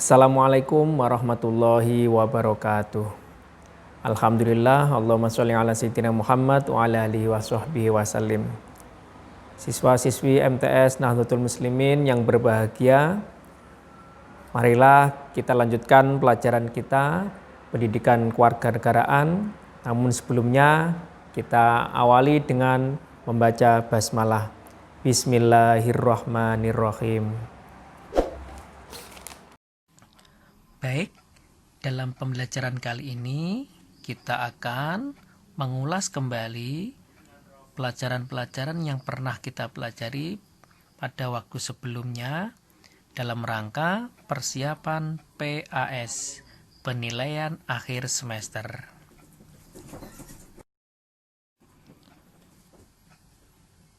Assalamualaikum warahmatullahi wabarakatuh. Alhamdulillah, Allahumma sholli ala sayyidina Muhammad wa ala alihi wa sahbihi wasallim. Siswa-siswi MTS Nahdlatul Muslimin yang berbahagia, marilah kita lanjutkan pelajaran kita, pendidikan kewarganegaraan. Namun sebelumnya kita awali dengan membaca basmalah. Bismillahirrahmanirrahim. Baik, dalam pembelajaran kali ini kita akan mengulas kembali pelajaran-pelajaran yang pernah kita pelajari pada waktu sebelumnya dalam rangka persiapan PAS, penilaian akhir semester.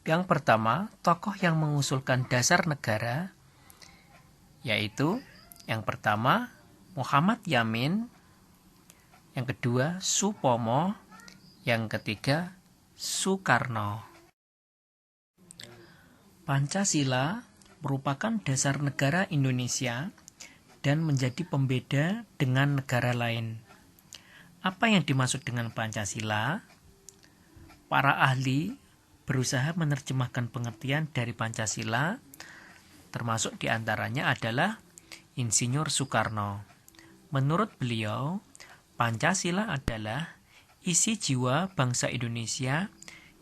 Yang pertama, tokoh yang mengusulkan dasar negara, yaitu yang pertama Muhammad Yamin, yang kedua Supomo, yang ketiga Soekarno. Pancasila merupakan dasar negara Indonesia dan menjadi pembeda dengan negara lain. Apa yang dimaksud dengan Pancasila? Para ahli berusaha menerjemahkan pengertian dari Pancasila, termasuk diantaranya adalah Insinyur Soekarno. Menurut beliau, Pancasila adalah isi jiwa bangsa Indonesia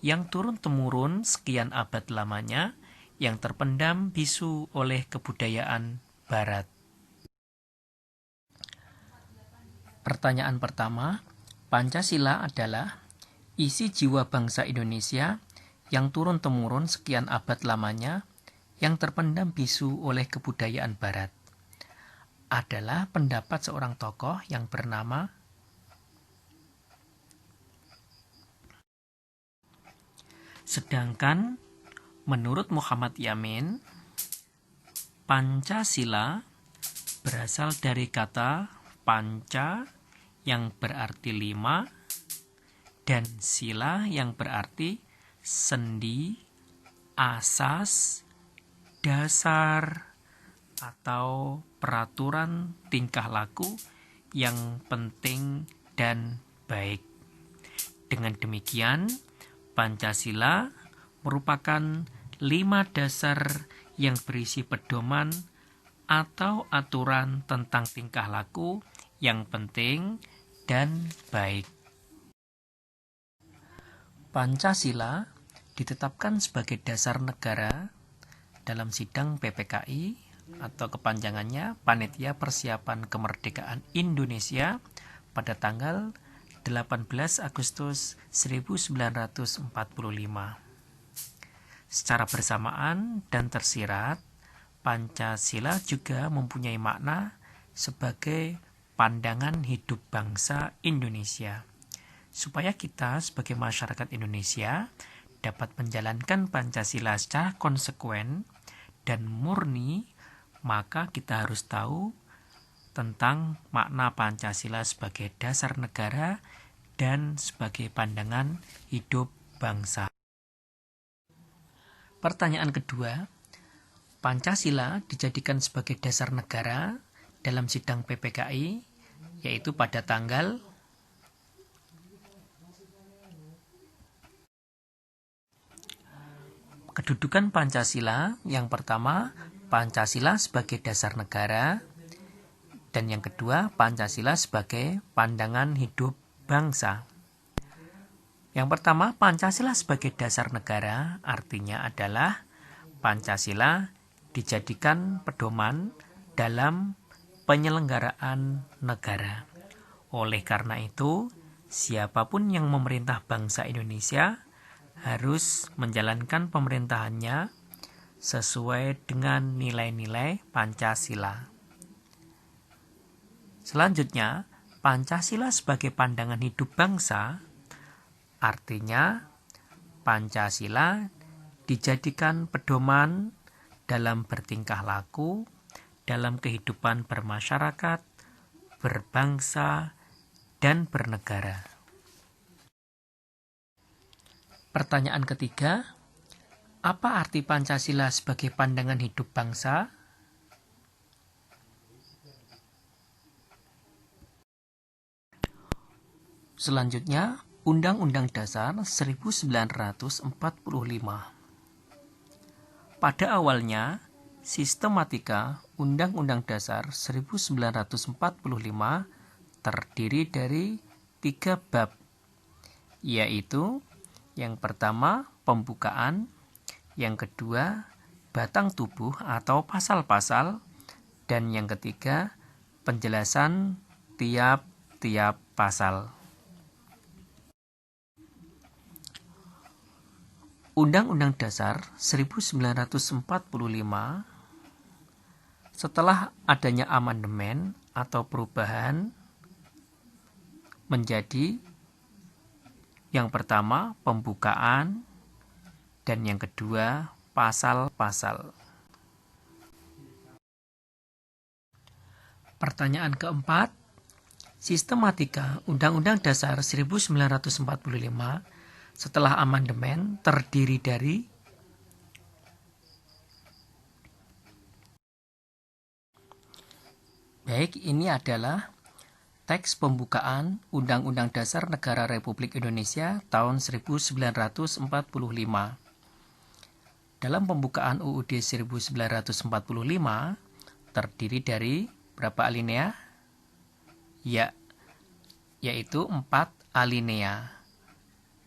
yang turun-temurun sekian abad lamanya, yang terpendam bisu oleh kebudayaan Barat. Pertanyaan pertama, Pancasila adalah isi jiwa bangsa Indonesia yang turun-temurun sekian abad lamanya, yang terpendam bisu oleh kebudayaan Barat. Adalah pendapat seorang tokoh yang bernama sedangkan menurut Muhammad Yamin, Pancasila berasal dari kata panca yang berarti 5 dan sila yang berarti sendi, asas, dasar, atau peraturan tingkah laku yang penting dan baik. Dengan demikian, Pancasila merupakan 5 dasar yang berisi pedoman atau aturan tentang tingkah laku yang penting dan baik. Pancasila ditetapkan sebagai dasar negara dalam sidang PPKI atau kepanjangannya Panitia Persiapan Kemerdekaan Indonesia pada tanggal 18 Agustus 1945. Secara bersamaan dan tersirat, Pancasila juga mempunyai makna sebagai pandangan hidup bangsa Indonesia. Supaya kita sebagai masyarakat Indonesia dapat menjalankan Pancasila secara konsekuen dan murni, maka kita harus tahu tentang makna Pancasila sebagai dasar negara dan sebagai pandangan hidup bangsa. Pertanyaan kedua, Pancasila dijadikan sebagai dasar negara dalam sidang PPKI, yaitu pada tanggal kedudukan Pancasila. Yang pertama, Pancasila sebagai dasar negara, dan yang kedua, Pancasila sebagai pandangan hidup bangsa. Yang pertama, Pancasila sebagai dasar negara artinya adalah Pancasila dijadikan pedoman dalam penyelenggaraan negara. Oleh karena itu, siapapun yang memerintah bangsa Indonesia harus menjalankan pemerintahannya sesuai dengan nilai-nilai Pancasila. Selanjutnya, Pancasila sebagai pandangan hidup bangsa artinya Pancasila dijadikan pedoman dalam bertingkah laku, dalam kehidupan bermasyarakat, berbangsa, dan bernegara. Pertanyaan ketiga, apa arti Pancasila sebagai pandangan hidup bangsa? Selanjutnya, Undang-Undang Dasar 1945. Pada awalnya, sistematika Undang-Undang Dasar 1945 terdiri dari 3 bab, yaitu yang pertama pembukaan, yang kedua batang tubuh atau pasal-pasal, dan yang ketiga penjelasan tiap-tiap pasal. Undang-Undang Dasar 1945 setelah adanya amandemen atau perubahan menjadi yang pertama pembukaan dan yang kedua pasal-pasal. Pertanyaan keempat, sistematika Undang-Undang Dasar 1945 setelah amandemen terdiri dari baik, ini adalah teks pembukaan Undang-Undang Dasar Negara Republik Indonesia tahun 1945. Dalam pembukaan UUD 1945 terdiri dari berapa alinea? Yaitu 4 alinea.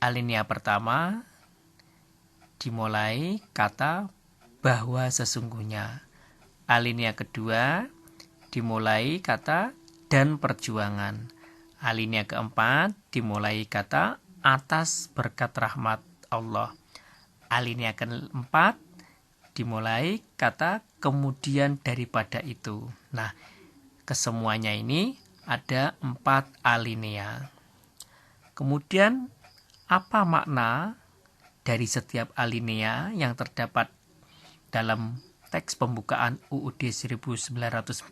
Alinea pertama dimulai kata bahwa sesungguhnya. Alinea kedua dimulai kata dan perjuangan. Alinea keempat dimulai kata atas berkat rahmat Allah. Alinea keempat dimulai kata kemudian daripada itu. Nah, kesemuanya ini ada 4 alinea. Kemudian apa makna dari setiap alinea yang terdapat dalam teks pembukaan UUD 1945?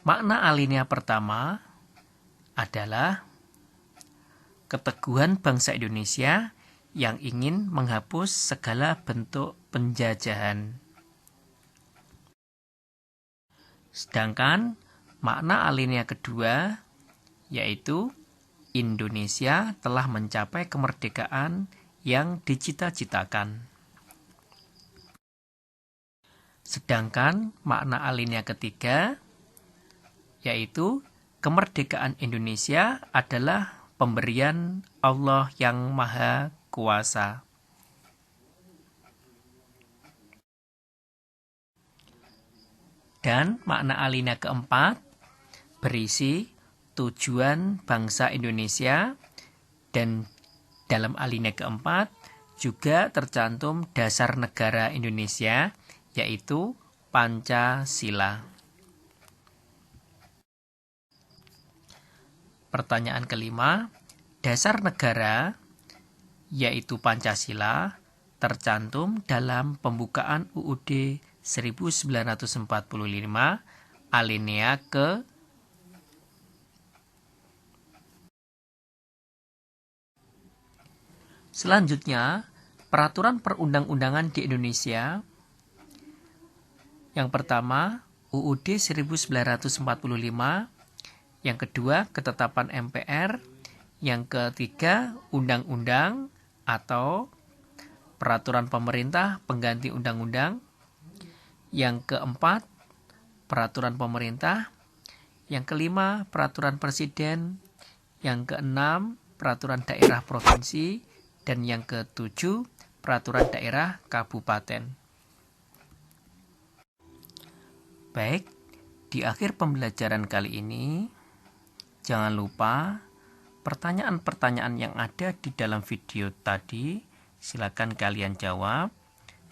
Makna alinea pertama adalah keteguhan bangsa Indonesia yang ingin menghapus segala bentuk penjajahan. Sedangkan makna alinea kedua yaitu Indonesia telah mencapai kemerdekaan yang dicita-citakan. Sedangkan makna alinea ketiga yaitu kemerdekaan Indonesia adalah pemberian Allah yang Maha Kuasa. Dan makna alinea keempat berisi tujuan bangsa Indonesia, dan dalam alinea keempat juga tercantum dasar negara Indonesia, yaitu Pancasila. Pertanyaan kelima, dasar negara, yaitu Pancasila, tercantum dalam pembukaan UUD 1945 alinea ke Selanjutnya, peraturan perundang-undangan di Indonesia. Yang pertama, UUD 1945. Yang kedua, ketetapan MPR. Yang ketiga, undang-undang atau peraturan pemerintah pengganti undang-undang. Yang keempat, peraturan pemerintah. Yang kelima, peraturan presiden. Yang keenam, peraturan daerah provinsi. Dan yang ketujuh, peraturan daerah kabupaten. Baik, di akhir pembelajaran kali ini, jangan lupa pertanyaan-pertanyaan yang ada di dalam video tadi, silakan kalian jawab.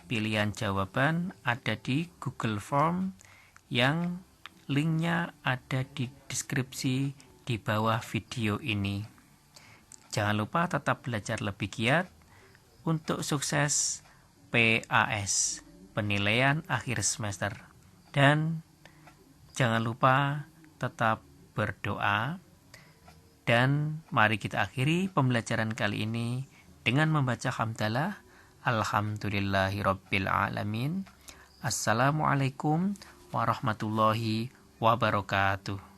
Pilihan jawaban ada di Google Form yang linknya ada di deskripsi di bawah video ini. Jangan lupa tetap belajar lebih giat untuk sukses PAS, penilaian akhir semester. Dan jangan lupa tetap berdoa. Dan mari kita akhiri pembelajaran kali ini dengan membaca hamdalah. Alhamdulillahirabbil alamin. Assalamualaikum warahmatullahi wabarakatuh.